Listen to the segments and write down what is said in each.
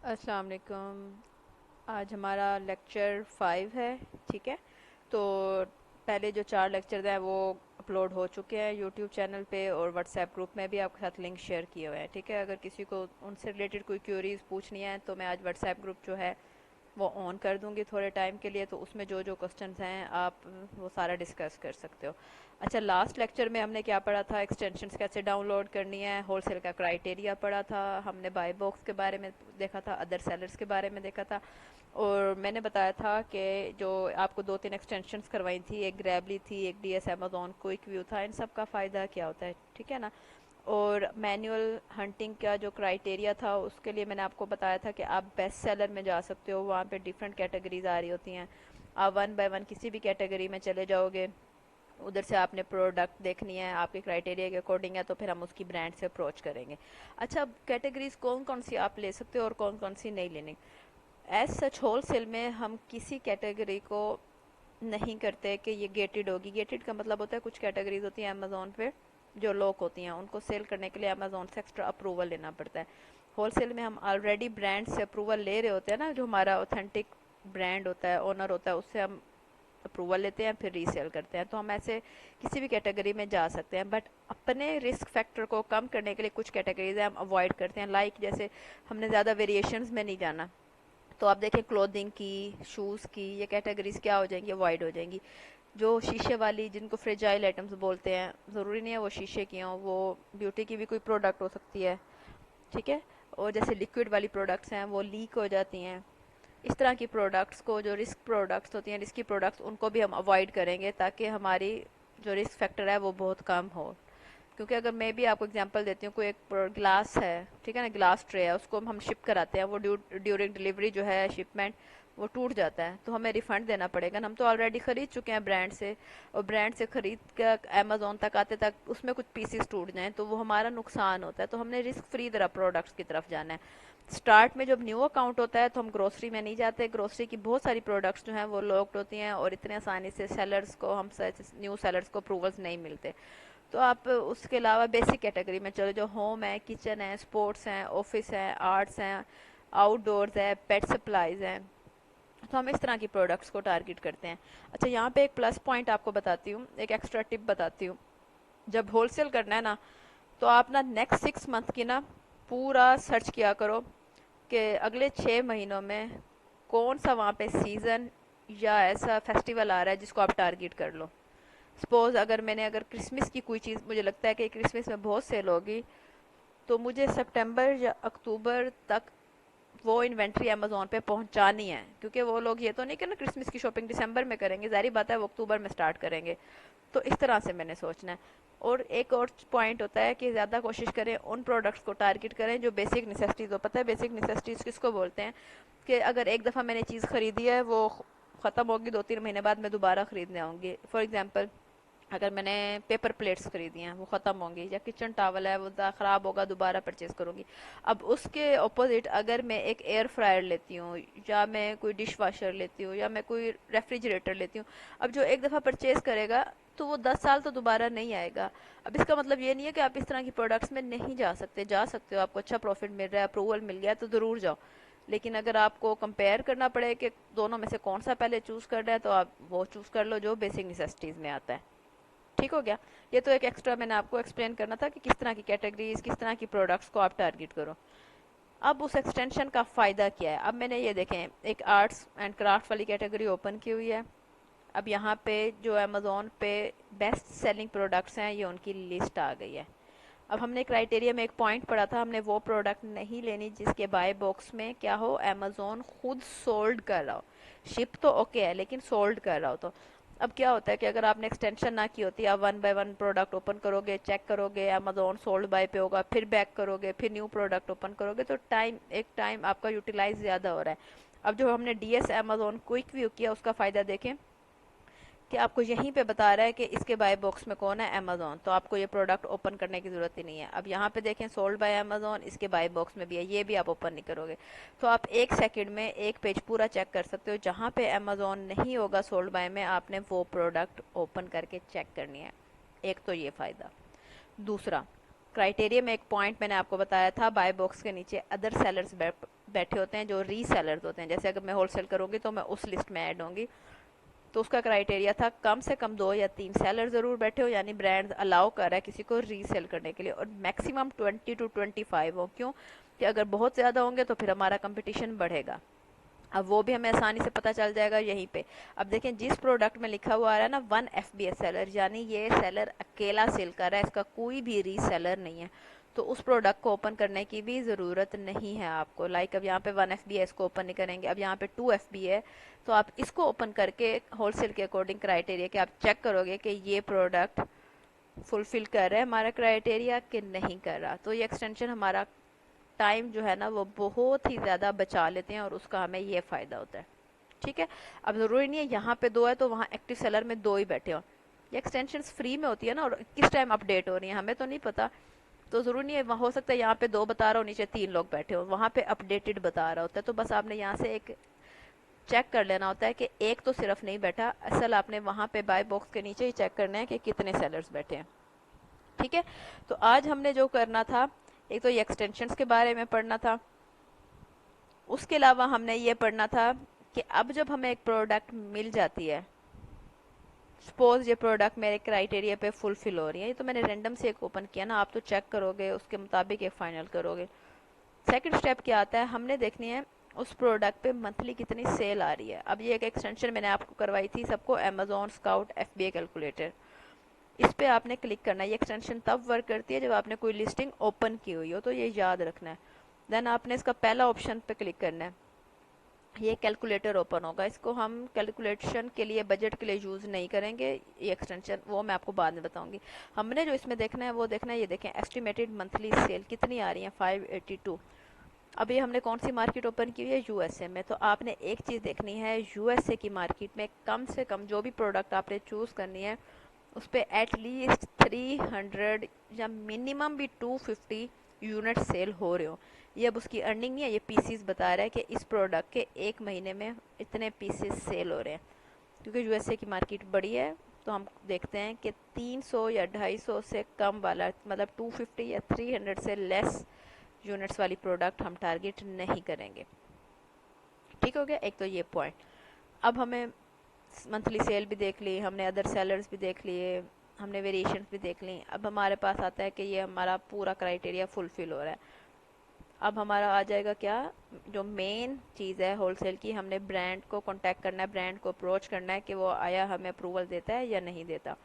अस्सलाम वालेकुम। आज हमारा लेक्चर 5 है। ठीक है। तो पहले जो 4 लेक्चर हैं वो अपलोड हो चुके हैं यूट्यूब चैनल पे और व्हाट्सएप ग्रुप में भी आपके साथ लिंक शेयर किए हुए हैं। ठीक है। अगर किसी को उनसे रिलेटेड कोई क्यूरीज पूछनी है तो मैं आज व्हाट्सएप ग्रुप जो है वो ऑन कर दूंगी थोड़े टाइम के लिए, तो उसमें जो जो क्वेश्चंस हैं आप वो सारा डिस्कस कर सकते हो। अच्छा, लास्ट लेक्चर में हमने क्या पढ़ा था? एक्सटेंशंस कैसे डाउनलोड करनी है, होलसेल का क्राइटेरिया पढ़ा था हमने, बाय बॉक्स के बारे में देखा था, अदर सेलर्स के बारे में देखा था। और मैंने बताया था कि जो आपको 2-3 एक्सटेंशंस करवाई थी, एक ग्रैबली थी, एक डीएस अमेजोन क्विक व्यू था, इन सब का फ़ायदा क्या होता है। ठीक है ना। और मैनुअल हंटिंग का जो क्राइटेरिया था उसके लिए मैंने आपको बताया था कि आप बेस्ट सेलर में जा सकते हो, वहाँ पे डिफरेंट कैटेगरीज आ रही होती हैं। आप वन बाय वन किसी भी कैटेगरी में चले जाओगे, उधर से आपने प्रोडक्ट देखनी है, आपके क्राइटेरिया के अकॉर्डिंग है तो फिर हम उसकी ब्रांड से अप्रोच करेंगे। अच्छा, कैटेगरीज कौन कौन सी आप ले सकते हो और कौन कौन सी नहीं लेनी। एज सच होलसेल में हम किसी कैटेगरी को नहीं करते कि ये गेटेड होगी। गेटेड का मतलब होता है कुछ कैटेगरीज होती हैं अमेजोन पे जो लॉक होती हैं, उनको सेल करने के लिए अमेजोन से एक्स्ट्रा अप्रूवल लेना पड़ता है। होलसेल में हम ऑलरेडी ब्रांड से अप्रूवल ले रहे होते हैं ना, जो हमारा ऑथेंटिक ब्रांड होता है, ओनर होता है, उससे हम अप्रूवल लेते हैं फिर रीसेल करते हैं। तो हम ऐसे किसी भी कैटेगरी में जा सकते हैं, बट अपने रिस्क फैक्टर को कम करने के लिए कुछ कैटेगरीज हम अवॉइड करते हैं। लाइक जैसे हमने ज़्यादा वेरिएशंस में नहीं जाना, तो आप देखें क्लोथिंग की, शूज़ की, ये कैटेगरीज क्या हो जाएंगी, अवॉइड हो जाएंगी। जो शीशे वाली, जिनको फ्रेजाइल आइटम्स बोलते हैं, ज़रूरी नहीं है वो शीशे की हों, वो ब्यूटी की भी कोई प्रोडक्ट हो सकती है। ठीक है। और जैसे लिक्विड वाली प्रोडक्ट्स हैं वो लीक हो जाती हैं। इस तरह की प्रोडक्ट्स को, जो रिस्क प्रोडक्ट्स होती हैं, रिस्की प्रोडक्ट्स, उनको भी हम अवॉइड करेंगे ताकि हमारी जो रिस्क फैक्टर है वो बहुत कम हो। क्योंकि अगर मैं भी आपको एग्जांपल देती हूँ, कोई एक ग्लास है, ठीक है ना, ग्लास ट्रे है, उसको हम शिप कराते हैं, वो ड्यूरिंग डिलीवरी जो है, शिपमेंट, वो टूट जाता है तो हमें रिफंड देना पड़ेगा ना। हम तो ऑलरेडी खरीद चुके हैं ब्रांड से, और ब्रांड से खरीद कर अमेजोन तक आते तक उसमें कुछ पीसेस टूट जाएं तो वो हमारा नुकसान होता है। तो हमने रिस्क फ्री तरह प्रोडक्ट्स की तरफ जाना है। स्टार्ट में जब न्यू अकाउंट होता है तो हम ग्रोसरी में नहीं जाते। ग्रोसरी की बहुत सारी प्रोडक्ट्स जो हैं वो लॉक्ड होती हैं और इतने आसानी से सेलर्स को, हम न्यू सेलर्स को अप्रूवल्स नहीं मिलते। तो आप उसके अलावा बेसिक कैटेगरी में चलो, जो होम है, किचन है, स्पोर्ट्स हैं, ऑफिस है, आर्ट्स हैं, आउटडोर्स है, पेट सप्लाईज हैं, तो हम इस तरह की प्रोडक्ट्स को टारगेट करते हैं। अच्छा, यहाँ पे एक प्लस पॉइंट आपको बताती हूँ, एक एक्स्ट्रा टिप बताती हूँ। जब होलसेल करना है ना, तो आप ना नेक्स्ट 6 मंथ की ना पूरा सर्च किया करो कि अगले 6 महीनों में कौन सा वहाँ पे सीज़न या ऐसा फेस्टिवल आ रहा है जिसको आप टारगेट कर लो। सपोज अगर क्रिसमस की कोई चीज़, मुझे लगता है कि क्रिसमस में बहुत सेल होगी, तो मुझे सितंबर या अक्टूबर तक वो इन्वेंट्री अमेजोन पे पहुंचानी है। क्योंकि वो लोग ये तो नहीं कि ना क्रिसमस की शॉपिंग दिसंबर में करेंगे, जारी बात है वो अक्टूबर में स्टार्ट करेंगे। तो इस तरह से मैंने सोचना है। और एक और पॉइंट होता है कि ज़्यादा कोशिश करें उन प्रोडक्ट्स को टारगेट करें जो बेसिक नेसेसिटीज़ हो। पता है बेसिक नेसेसिटीज़ किसको बोलते हैं? कि अगर एक दफ़ा मैंने चीज़ खरीदी है, वो ख़त्म होगी, 2-3 महीने बाद मैं दोबारा ख़रीदने आऊँगी। फॉर एग्जांपल, अगर मैंने पेपर प्लेट्स खरीदी हैं, वो ख़त्म होंगी, या किचन टावल है वो ख़राब होगा, दोबारा परचेज़ करूँगी। अब उसके ऑपोजिट अगर मैं एक एयर फ्रायर लेती हूँ, या मैं कोई डिश वाशर लेती हूँ, या मैं कोई रेफ्रिजरेटर लेती हूँ, अब जो एक दफ़ा परचेज़ करेगा तो वो 10 साल तो दोबारा नहीं आएगा। अब इसका मतलब ये नहीं है कि आप इस तरह की प्रोडक्ट्स में नहीं जा सकते, जा सकते हो। आपको अच्छा प्रॉफिट मिल रहा है, अप्रूवल मिल गया, तो ज़रूर जाओ। लेकिन अगर आपको कंपेयर करना पड़े कि दोनों में से कौन सा पहले चूज़ करना है, तो आप वो चूज़ कर लो जो बेसिक नेसेसिटीज़ में आता है। ठीक हो गया। ये तो एक एक्स्ट्रा मैंने आपको एक्सप्लेन करना था कि किस तरह की कैटेगरीज, किस तरह की प्रोडक्ट्स को आप टारगेट करो। अब उस एक्सटेंशन का फ़ायदा क्या है? अब मैंने ये देखें, एक आर्ट्स एंड क्राफ्ट वाली कैटेगरी ओपन की हुई है। अब यहाँ पे जो अमेज़ोन पे बेस्ट सेलिंग प्रोडक्ट्स हैं, ये उनकी लिस्ट आ गई है। अब हमने क्राइटेरिया में एक पॉइंट पढ़ा था, हमने वो प्रोडक्ट नहीं लेनी जिसके बाय बॉक्स में क्या हो, अमेज़ोन खुद सोल्ड कर रहा हो। शिप तो ओके है लेकिन सोल्ड कर रहा हो। तो अब क्या होता है कि अगर आपने एक्सटेंशन ना की होती, आप one by one product open करोगे, चेक करोगे, अमेजोन सोल्ड बाय पे होगा, फिर बैक करोगे, फिर न्यू प्रोडक्ट ओपन करोगे, तो टाइम आपका यूटिलाइज ज़्यादा हो रहा है। अब जो हमने डीएस अमेजोन क्विक व्यू किया, उसका फ़ायदा देखें कि आपको यहीं पे बता रहा है कि इसके बाय बॉक्स में कौन है, अमेजोन, तो आपको ये प्रोडक्ट ओपन करने की ज़रूरत ही नहीं है। अब यहाँ पे देखें, सोल्ड बाय अमेजोन, इसके बाय बॉक्स में भी है, ये भी आप ओपन नहीं करोगे। तो आप 1 सेकंड में एक पेज पूरा चेक कर सकते हो। जहाँ पे अमेजोन नहीं होगा सोल्ड बाय में, आपने वो प्रोडक्ट ओपन करके चेक करनी है। एक तो ये फ़ायदा। दूसरा, क्राइटेरिया में एक पॉइंट मैंने आपको बताया था, बाय बॉक्स के नीचे अदर सेलर्स बैठे होते हैं जो रीसेलर्स होते हैं। जैसे अगर मैं होलसेल करूँगी तो मैं उस लिस्ट में ऐड होंगी। तो उसका क्राइटेरिया था कम से कम 2 या 3 सेलर ज़रूर बैठे हो, यानी ब्रांड अलाउ कर रहा है किसी को रीसेल करने के लिए, और मैक्सिमम 20 to 25 हो। क्यों कि अगर बहुत ज़्यादा होंगे तो फिर हमारा कंपटीशन बढ़ेगा। अब वो भी हमें आसानी से पता चल जाएगा यहीं पे। अब देखें जिस प्रोडक्ट में लिखा हुआ आ रहा है ना 1 FBA सेलर, यानी ये सेलर अकेला सेल कर रहा है, इसका कोई भी रीसेलर नहीं है, तो उस प्रोडक्ट को ओपन करने की भी ज़रूरत नहीं है आपको। लाइक अब यहाँ पे 1 FBA इसको ओपन नहीं करेंगे, अब यहाँ पे 2 FBA है, तो आप इसको ओपन करके होलसेल के अकॉर्डिंग क्राइटेरिया के आप चेक करोगे कि ये प्रोडक्ट फुलफिल कर रहा है हमारा क्राइटेरिया कि नहीं कर रहा। तो ये एक्सटेंशन हमारा टाइम जो है ना वो बहुत ही ज़्यादा बचा लेते हैं और उसका हमें ये फ़ायदा होता है। ठीक है, अब ज़रूरी नहीं है यहाँ पे 2 है तो वहाँ एक्टिव सेलर में 2 ही बैठे हो। ये एक्सटेंशन फ्री में होती है ना, और किस टाइम अपडेट हो रही है हमें तो नहीं पता, तो ज़रूरी नहीं है। वहाँ हो सकता है यहाँ पे 2 बता रहा हो, नीचे 3 लोग बैठे हो, वहाँ पे अपडेटेड बता रहा होता है। तो बस आपने यहाँ से एक चेक कर लेना होता है कि एक तो सिर्फ नहीं बैठा, असल आपने वहाँ पे बाय बॉक्स के नीचे ही चेक करना है कि कितने सेलर्स बैठे हैं। ठीक है, तो आज हमने जो करना था, एक तो ये एक्सटेंशंस के बारे में पढ़ना था, उसके अलावा हमने ये पढ़ना था कि अब जब हमें एक प्रोडक्ट मिल जाती है, सपोज ये प्रोडक्ट मेरे क्राइटेरिया पे फुलफिल हो रही है, ये तो मैंने रैंडम से एक ओपन किया ना, आप तो चेक करोगे उसके मुताबिक एक फाइनल करोगे। सेकंड स्टेप क्या आता है, हमने देखनी है उस प्रोडक्ट पे मंथली कितनी सेल आ रही है। अब ये एक एक्सटेंशन मैंने आपको करवाई थी सबको, अमेजोन स्काउट FBA कैलकुलेटर, इस पे आपने क्लिक करना है। ये एक्सटेंशन तब वर्क करती है जब आपने कोई लिस्टिंग ओपन की हुई हो, तो ये याद रखना है। देन आपने इसका पहला ऑप्शन पे क्लिक करना है, ये कैलकुलेटर ओपन होगा। इसको हम कैलकुलेशन के लिए, बजट के लिए यूज़ नहीं करेंगे, ये एक्सटेंशन वो मैं आपको बाद में बताऊंगी। हमने जो इसमें देखना है वो देखना है, ये देखें एस्टिमेटेड मंथली सेल कितनी आ रही है, 582। अब ये हमने कौन सी मार्केट ओपन की हुई है, USA में। तो आपने एक चीज़ देखनी है, USA की मार्केट में कम से कम जो भी प्रोडक्ट आपने चूज़ करनी है उस पर एटलीस्ट 300 या मिनिमम भी 250 यूनिट सेल हो रहे हो। ये अब उसकी अर्निंग नहीं है, ये पीसीस बता रहा है कि इस प्रोडक्ट के एक महीने में इतने पीसेस सेल हो रहे हैं। क्योंकि USA की मार्केट बड़ी है, तो हम देखते हैं कि 300 या 250 से कम वाला, मतलब 250 या 300 से लेस यूनिट्स वाली प्रोडक्ट हम टारगेट नहीं करेंगे। ठीक हो गया, एक तो ये पॉइंट। अब हमें मंथली सेल भी देख ली हमने, अदर सेलर्स भी देख लिए हमने, वेरिएशंस भी देख ली। अब हमारे पास आता है कि ये हमारा पूरा क्राइटेरिया फुलफिल हो रहा है। अब हमारा आ जाएगा क्या, जो मेन चीज़ है होलसेल की, हमने ब्रांड को कांटेक्ट करना है, ब्रांड को अप्रोच करना है कि वो आया हमें अप्रूवल देता है या नहीं देता।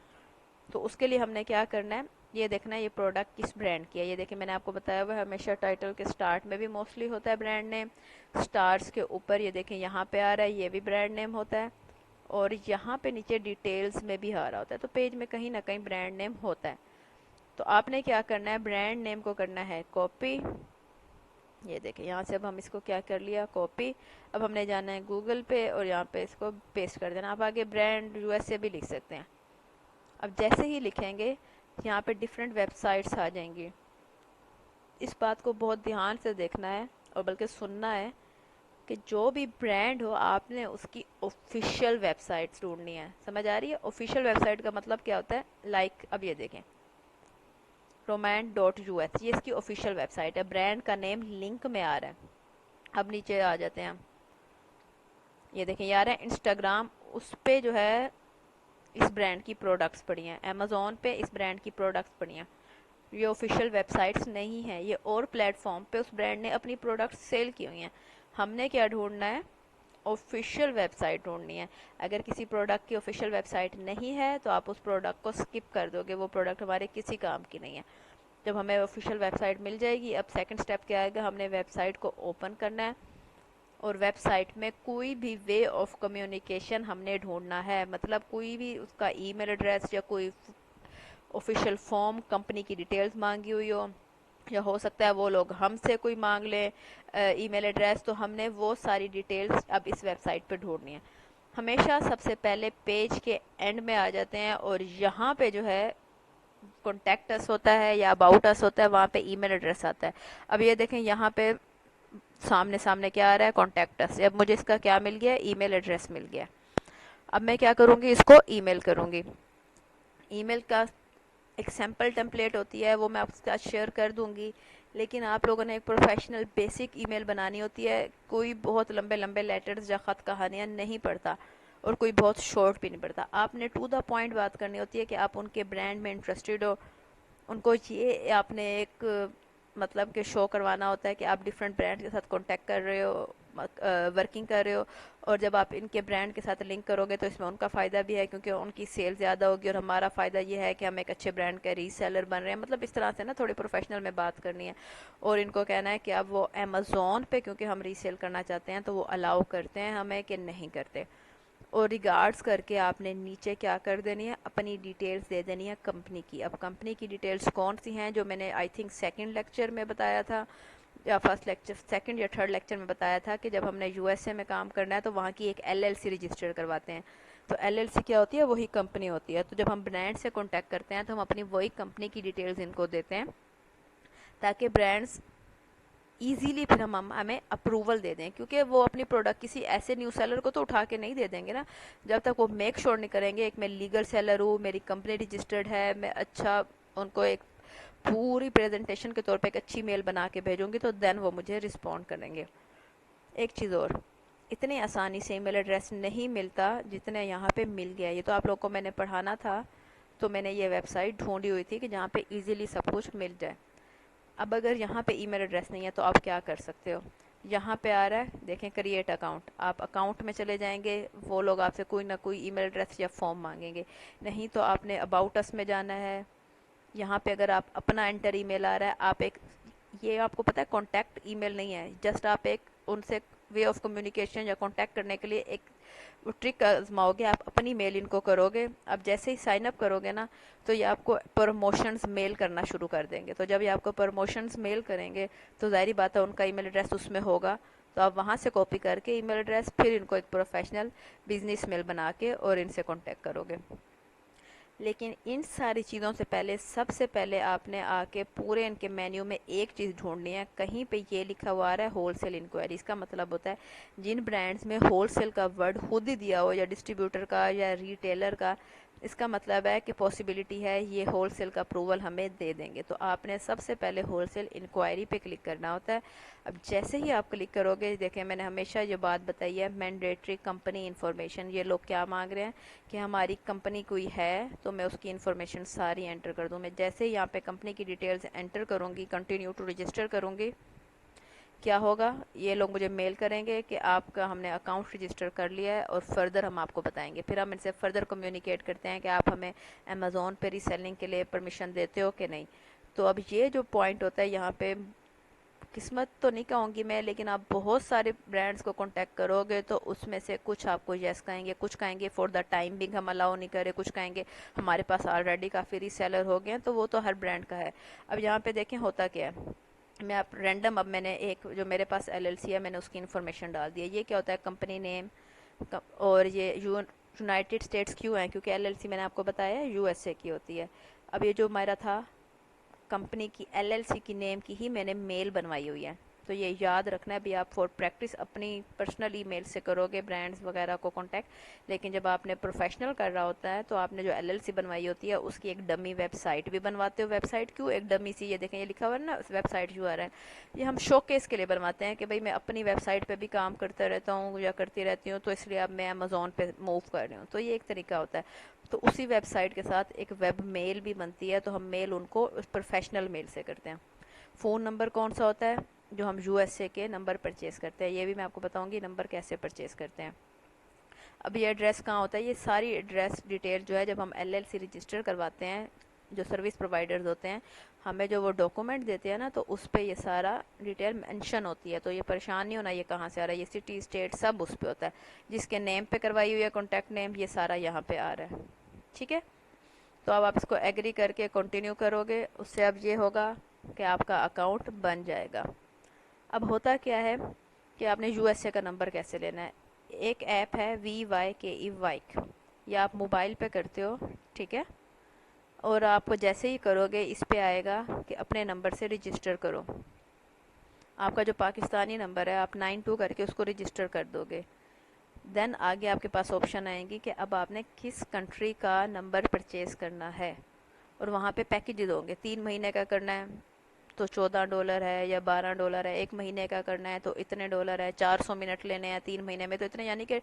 तो उसके लिए हमने क्या करना है, ये देखना है ये प्रोडक्ट किस ब्रांड की है। ये देखिए मैंने आपको बताया हुआ है हमेशा टाइटल के स्टार्ट में भी मोस्टली होता है ब्रांड नेम, स्टार्स के ऊपर ये देखें यहाँ पे आ रहा है, ये भी ब्रांड नेम होता है, और यहाँ पे नीचे डिटेल्स में भी आ रहा होता है। तो पेज में कहीं ना कहीं ब्रांड नेम होता है। तो आपने क्या करना है, ब्रांड नेम को करना है कॉपी। ये देखें यहाँ से अब हम इसको क्या कर लिया, कॉपी। अब हमने जाना है गूगल पे और यहाँ पे इसको पेस्ट कर देना। आप आगे ब्रांड USA भी लिख सकते हैं। अब जैसे ही लिखेंगे यहाँ पे डिफरेंट वेबसाइट्स आ जाएंगी। इस बात को बहुत ध्यान से देखना है और बल्कि सुनना है कि जो भी ब्रांड हो आपने उसकी ऑफिशियल वेबसाइट ढूंढनी है। समझ आ रही है? ऑफिशियल वेबसाइट का मतलब क्या होता है, लाइक अब ये देखें romance.us, ये इसकी ऑफिशियल वेबसाइट है, ब्रांड का नेम लिंक में आ रहा है। अब नीचे आ जाते हैं हम, ये देखें यार है इंस्टाग्राम, उस पे जो है इस ब्रांड की प्रोडक्ट्स पड़ी हैं, अमेजोन पे इस ब्रांड की प्रोडक्ट्स पड़ी हैं। ये ऑफिशियल वेबसाइट्स नहीं है, ये और प्लेटफॉर्म पे उस ब्रांड ने अपनी प्रोडक्ट्स सेल की हुई हैं। हमने क्या ढूंढना है, ऑफिशियल वेबसाइट ढूंढनी है। अगर किसी प्रोडक्ट की ऑफिशियल वेबसाइट नहीं है तो आप उस प्रोडक्ट को स्किप कर दोगे, वो प्रोडक्ट हमारे किसी काम की नहीं है। जब हमें ऑफिशियल वेबसाइट मिल जाएगी, अब सेकंड स्टेप क्या आएगा, हमने वेबसाइट को ओपन करना है और वेबसाइट में कोई भी वे ऑफ कम्युनिकेशन हमने ढूंढना है। मतलब कोई भी उसका ईमेल एड्रेस या कोई ऑफिशियल फॉर्म, कंपनी की डिटेल्स मांगी हुई हो, या हो सकता है वो लोग हमसे कोई मांग लें ईमेल एड्रेस, तो हमने वो सारी डिटेल्स अब इस वेबसाइट पे ढूंढनी है। हमेशा सबसे पहले पेज के एंड में आ जाते हैं और यहाँ पे जो है कॉन्टैक्ट अस होता है या अबाउट अस होता है, वहाँ पे ईमेल एड्रेस आता है। अब ये देखें यहाँ पे सामने सामने क्या आ रहा है, कॉन्टैक्ट अस। अब मुझे इसका क्या मिल गया, ईमेल एड्रेस मिल गया। अब मैं क्या करूँगी, इसको ईमेल करूँगी। ईमेल का एक सैम्पल टेम्पलेट होती है, वो मैं आपके साथ शेयर कर दूंगी लेकिन आप लोगों ने एक प्रोफेशनल बेसिक ईमेल बनानी होती है, कोई बहुत लंबे लंबे लेटर्स या ख़त कहानियाँ नहीं पढ़ता, और कोई बहुत शॉर्ट भी नहीं पढ़ता। आपने टू द पॉइंट बात करनी होती है कि आप उनके ब्रांड में इंटरेस्टेड हो, उनको ये आपने एक मतलब कि शो करवाना होता है कि आप डिफरेंट ब्रांड के साथ कांटेक्ट कर रहे हो, वर्किंग कर रहे हो। और जब आप इनके ब्रांड के साथ लिंक करोगे तो इसमें उनका फ़ायदा भी है, क्योंकि उनकी सेल ज़्यादा होगी, और हमारा फ़ायदा ये है कि हम एक अच्छे ब्रांड के रीसेलर बन रहे हैं। मतलब इस तरह से ना थोड़ी प्रोफेशनल में बात करनी है। और इनको कहना है कि अब वो अमेज़ोन पे, क्योंकि हम रीसेल करना चाहते हैं, तो वो अलाउ करते हैं हमें कि नहीं करते। और रिगार्ड्स करके आपने नीचे क्या कर देनी है, अपनी डिटेल्स दे देनी है कंपनी की। अब कंपनी की डिटेल्स कौन सी हैं, जो मैंने आई थिंक सेकंड लेक्चर में बताया था, या फर्स्ट लेक्चर, सेकंड या थर्ड लेक्चर में बताया था, कि जब हमने यूएसए में काम करना है तो वहाँ की एक एलएलसी रजिस्टर करवाते हैं। तो एलएलसी क्या होती है, वही कंपनी होती है। तो जब हम ब्रांड से कांटेक्ट करते हैं तो हम अपनी वही कंपनी की डिटेल्स इनको देते हैं, ताकि ब्रांड्स इजीली फिर हम हमें अप्रूवल दे दें, क्योंकि वो अपनी प्रोडक्ट किसी ऐसे न्यू सेलर को तो उठा के नहीं दे देंगे ना, जब तक वो मेक श्योर नहीं करेंगे एक मैं लीगल सेलर हूँ, मेरी कंपनी रजिस्टर्ड है, मैं अच्छा उनको एक पूरी प्रेजेंटेशन के तौर पे एक अच्छी मेल बना के भेजूंगी, तो देन वो मुझे रिस्पॉन्ड करेंगे। एक चीज़ और, इतनी आसानी से ईमेल एड्रेस नहीं मिलता जितने यहाँ पे मिल गया। ये तो आप लोग को मैंने पढ़ाना था, तो मैंने ये वेबसाइट ढूंढी हुई थी कि जहाँ पे इजीली सब कुछ मिल जाए। अब अगर यहाँ पे ईमेल एड्रेस नहीं है तो आप क्या कर सकते हो, यहाँ पे आ रहा है देखें क्रिएट अकाउंट, आप अकाउंट में चले जाएंगे, वो लोग आपसे कोई ना कोई ईमेल एड्रेस या फॉर्म मांगेंगे। नहीं तो आपने अबाउट अस में जाना है। यहाँ पे अगर आप अपना एंटर ईमेल आ रहा है, आप एक, ये आपको पता है कॉन्टैक्ट ईमेल नहीं है, जस्ट आप एक उनसे वे ऑफ कम्युनिकेशन या कांटेक्ट करने के लिए एक ट्रिक आजमाओगे, आप अपनी मेल इनको करोगे। अब जैसे ही साइन अप करोगे ना, तो ये आपको प्रमोशंस मेल करना शुरू कर देंगे। तो जब ये आपको प्रमोशंस मेल करेंगे, तो जाहिर बात है उनका ईमेल एड्रेस उसमें होगा, तो आप वहाँ से कॉपी करके ईमेल एड्रेस फिर इनको एक प्रोफेशनल बिजनेस मेल बना के और इनसे कांटेक्ट करोगे। लेकिन इन सारी चीज़ों से पहले, सबसे पहले आपने आके पूरे इनके मेन्यू में एक चीज़ ढूंढनी है। कहीं पे ये लिखा हुआ आ रहा है होलसेल इंक्वायरी, इसका मतलब होता है जिन ब्रांड्स में होलसेल का वर्ड खुद ही दिया हो, या डिस्ट्रीब्यूटर का या रिटेलर का, इसका मतलब है कि पॉसिबिलिटी है ये होलसेल का अप्रूवल हमें दे देंगे। तो आपने सबसे पहले होलसेल इंक्वायरी पे क्लिक करना होता है। अब जैसे ही आप क्लिक करोगे, देखें मैंने हमेशा ये बात बताई है, मैंडेटरी कंपनी इन्फॉर्मेशन, ये लोग क्या मांग रहे हैं कि हमारी कंपनी कोई है तो मैं उसकी इन्फॉर्मेशन सारी एंटर कर दूँ। मैं जैसे ही यहाँ पे कंपनी की डिटेल्स एंटर करूँगी, कंटिन्यू टू रजिस्टर करूँगी, क्या होगा, ये लोग मुझे मेल करेंगे कि आपका हमने अकाउंट रजिस्टर कर लिया है, और फर्दर हम आपको बताएंगे। फिर हम इनसे फर्दर कम्युनिकेट करते हैं कि आप हमें अमेज़ोन पे रीसेलिंग के लिए परमिशन देते हो कि नहीं। तो अब ये जो पॉइंट होता है यहाँ पे, किस्मत तो नहीं कहूँगी मैं, लेकिन आप बहुत सारे ब्रांड्स को कांटेक्ट करोगे तो उसमें से कुछ आपको यस कहेंगे, कुछ कहेंगे फॉर द टाइम बिंग हम अलाउ नहीं करें, कुछ कहेंगे हमारे पास ऑलरेडी काफ़ी रीसेलर हो गए हैं। तो वो तो हर ब्रांड का है। अब यहाँ पे देखें होता क्या है, मैं आप रैंडम, अब मैंने एक जो मेरे पास एलएलसी है मैंने उसकी इन्फॉर्मेशन डाल दी है। ये क्या होता है, कंपनी नेम, और ये यूनाइटेड स्टेट्स क्यों है, क्योंकि एलएलसी मैंने आपको बताया है यूएसए की होती है। अब ये जो मेरा था कंपनी की एलएलसी की नेम की ही मैंने मेल बनवाई हुई है। तो ये याद रखना है भी, आप फॉर प्रैक्टिस अपनी पर्सनल ईमेल से करोगे ब्रांड्स वगैरह को कांटेक्ट, लेकिन जब आपने प्रोफेशनल कर रहा होता है तो आपने जो एलएलसी बनवाई होती है उसकी एक डमी वेबसाइट भी बनवाते हो। वेबसाइट क्यों, एक डमी सी, ये देखें ये लिखा हुआ है ना वेबसाइट जो आ रहा है, ये हम शोकेस के लिए बनवाते हैं कि भाई मैं अपनी वेबसाइट पे भी काम करता रहता हूँ या करती रहती हूँ, तो इसलिए अब मैं अमेजोन पे मूव कर रही हूँ। तो ये एक तरीका होता है। तो उसी वेबसाइट के साथ एक वेब मेल भी बनती है, तो हम मेल उनको प्रोफेशनल मेल से करते हैं। फ़ोन नंबर कौन सा होता है, जो हम यूएसए के नंबर परचेज़ करते हैं, ये भी मैं आपको बताऊंगी नंबर कैसे परचेज़ करते हैं। अब ये एड्रेस कहाँ होता है, ये सारी एड्रेस डिटेल जो है जब हम एलएलसी रजिस्टर करवाते हैं, जो सर्विस प्रोवाइडर्स होते हैं हमें जो वो डॉक्यूमेंट देते हैं ना, तो उस पर ये सारा डिटेल मेंशन होती है। तो ये परेशान नहीं होना ये कहाँ से आ रहा है, ये सिटी स्टेट सब उस पर होता है। जिसके नेम पे करवाई हुई है कॉन्टैक्ट नेम, ये सारा यहाँ पे आ रहा है। ठीक है, तो अब आप इसको एग्री करके कंटिन्यू करोगे, उससे अब ये होगा कि आपका अकाउंट बन जाएगा। अब होता क्या है कि आपने यूएसए का नंबर कैसे लेना है, एक ऐप है VYKE वाइक, या आप मोबाइल पे करते हो, ठीक है। और आपको जैसे ही करोगे इस पे आएगा कि अपने नंबर से रजिस्टर करो। आपका जो पाकिस्तानी नंबर है आप 92 करके उसको रजिस्टर कर दोगे। देन आगे आपके पास ऑप्शन आएंगी कि अब आपने किस कंट्री का नंबर परचेज करना है, और वहाँ पे पैकेजेस होंगे, 3 महीने का करना है, तो $14 है या $12 है, 1 महीने का करना है तो इतने डॉलर है, 400 मिनट लेने हैं 3 महीने में तो इतने, यानी कि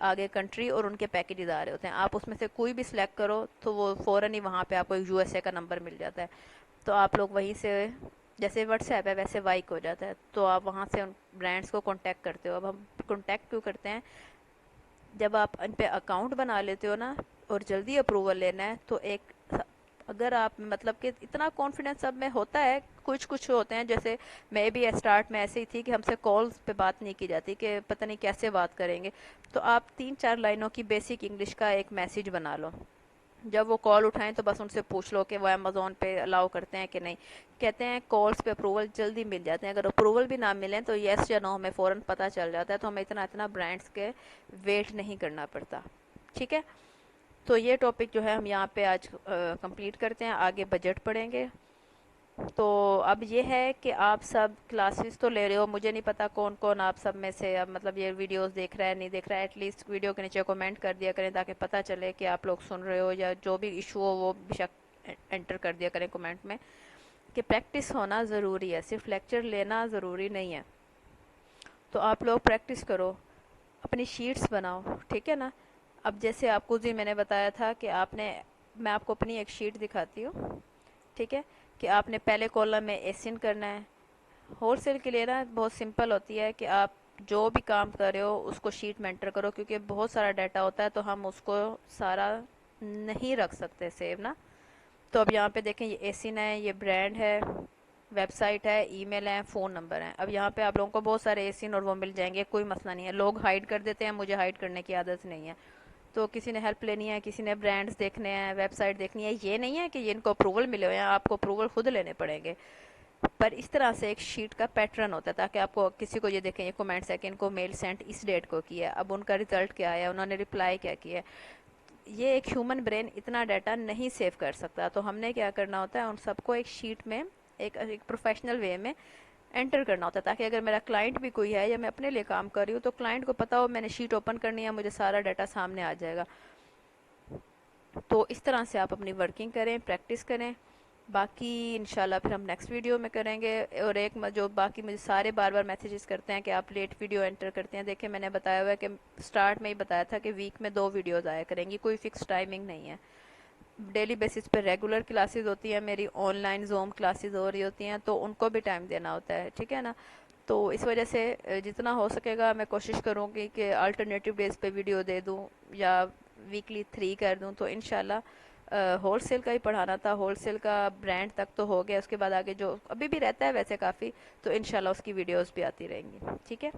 आगे कंट्री और उनके पैकेजेस आ रहे होते हैं। आप उसमें से कोई भी सिलेक्ट करो तो वो फ़ौरन ही वहाँ पे आपको यूएसए का नंबर मिल जाता है। तो आप लोग वहीं से, जैसे व्हाट्सएप है वैसे वाइक हो जाता है, तो आप वहाँ से उन ब्रांड्स को कांटेक्ट करते हो। अब हम कांटेक्ट क्यों करते हैं, जब आप इन पे अकाउंट बना लेते हो ना और जल्दी अप्रूवल लेना है तो एक, अगर आप मतलब कि इतना कॉन्फिडेंस सब में होता है, कुछ कुछ होते हैं जैसे मैं भी स्टार्ट में ऐसे ही थी कि हमसे कॉल्स पे बात नहीं की जाती, कि पता नहीं कैसे बात करेंगे, तो आप 3-4 लाइनों की बेसिक इंग्लिश का एक मैसेज बना लो। जब वो कॉल उठाएं तो बस उनसे पूछ लो कि वो अमेजोन पे अलाउ करते हैं कि नहीं। कहते हैं कॉल्स पे अप्रूवल जल्दी मिल जाते हैं, अगर अप्रूवल भी ना मिले तो येस या नो हमें फ़ौरन पता चल जाता है, तो हमें इतना इतना ब्रांड्स के वेट नहीं करना पड़ता। ठीक है, तो ये टॉपिक जो है हम यहाँ पे आज कंप्लीट करते हैं, आगे बजट पढ़ेंगे। तो अब ये है कि आप सब क्लासेस तो ले रहे हो, मुझे नहीं पता कौन कौन आप सब में से अब मतलब ये वीडियोस देख रहा है नहीं देख रहा है, एटलीस्ट वीडियो के नीचे कमेंट कर दिया करें ताकि पता चले कि आप लोग सुन रहे हो, या जो भी इशू हो वो बेशक एंटर कर दिया करें कमेंट में। कि प्रैक्टिस होना ज़रूरी है, सिर्फ लेक्चर लेना ज़रूरी नहीं है। तो आप लोग प्रैक्टिस करो, अपनी शीट्स बनाओ, ठीक है ना। अब जैसे आपको जी मैंने बताया था कि आपने, मैं आपको अपनी एक शीट दिखाती हूँ, ठीक है, कि आपने पहले कॉलम में एसिन करना है। होलसेल के लिए ना बहुत सिंपल होती है कि आप जो भी काम कर रहे हो उसको शीट में एंटर करो, क्योंकि बहुत सारा डाटा होता है तो हम उसको सारा नहीं रख सकते सेव ना। तो अब यहाँ पे देखें, ये एसिन है, ये ब्रांड है, वेबसाइट है, ईमेल है, फ़ोन नंबर है। अब यहाँ पे आप लोगों को बहुत सारे एसिन और वो मिल जाएंगे, कोई मसला नहीं है। लोग हाइड कर देते हैं, मुझे हाइड करने की आदत नहीं है। तो किसी ने हेल्प लेनी है, किसी ने ब्रांड्स देखने हैं, वेबसाइट देखनी है, ये नहीं है कि ये इनको अप्रूवल मिले हुए हैं, आपको अप्रूवल खुद लेने पड़ेंगे। पर इस तरह से एक शीट का पैटर्न होता है ताकि आपको किसी को ये देखें, ये कमेंट्स है कि इनको मेल सेंड इस डेट को किया, अब उनका रिजल्ट क्या है, उन्होंने रिप्लाई क्या किया। ये एक ह्यूमन ब्रेन इतना डाटा नहीं सेव कर सकता, तो हमने क्या करना होता है, उन सबको एक शीट में एक प्रोफेशनल वे में एंटर करना होता है, ताकि अगर मेरा क्लाइंट भी कोई है या मैं अपने लिए काम कर रही हूँ तो क्लाइंट को पता हो मैंने शीट ओपन करनी है, मुझे सारा डाटा सामने आ जाएगा। तो इस तरह से आप अपनी वर्किंग करें, प्रैक्टिस करें। बाकी इंशाल्लाह फिर हम नेक्स्ट वीडियो में करेंगे। और एक जो बाकी मुझे सारे बार बार मैसेजेस करते हैं कि आप लेट वीडियो एंटर करते हैं, देखिए मैंने बताया हुआ है कि स्टार्ट में ही बताया था कि वीक में 2 वीडियोज़ आया करेंगी, कोई फिक्स टाइमिंग नहीं है। डेली बेसिस पे रेगुलर क्लासेस होती हैं मेरी, ऑनलाइन जूम क्लासेस हो रही होती हैं, तो उनको भी टाइम देना होता है, ठीक है ना। तो इस वजह से जितना हो सकेगा मैं कोशिश करूँगी कि अल्टरनेटिव डेज पे वीडियो दे दूँ, या वीकली 3 कर दूँ। तो इनशाला होलसेल का ही पढ़ाना था, होलसेल का ब्रांड तक तो हो गया, उसके बाद आगे जो अभी भी रहता है वैसे काफ़ी, तो इनशाला उसकी वीडियोस भी आती रहेंगी, ठीक है।